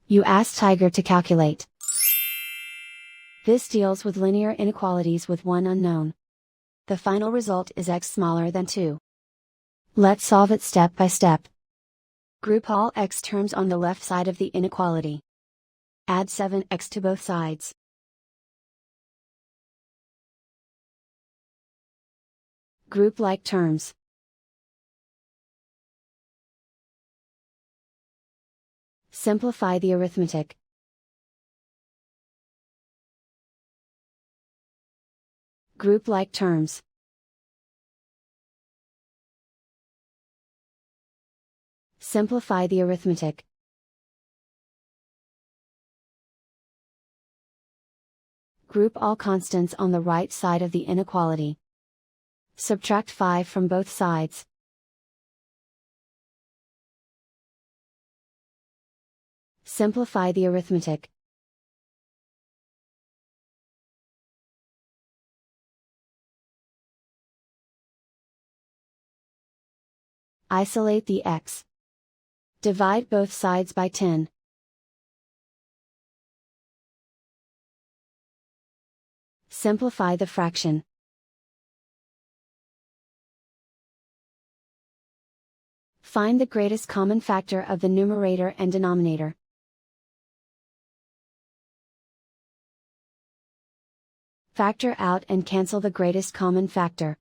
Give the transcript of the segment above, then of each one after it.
You ask Tiger to calculate. This deals with linear inequalities with one unknown. The final result is x smaller than 2. Let's solve it step by step. Group all x terms on the left side of the inequality. Add 7x to both sides. Group like terms. Simplify the arithmetic. Group like terms. Simplify the arithmetic. Group all constants on the right side of the inequality. Subtract 5 from both sides. Simplify the arithmetic. Isolate the x. Divide both sides by 10. Simplify the fraction. Find the greatest common factor of the numerator and denominator. Factor out and cancel the greatest common factor.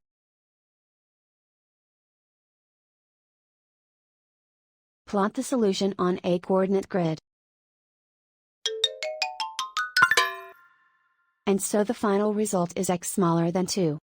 Plot the solution on a coordinate grid. And so the final result is x smaller than 2.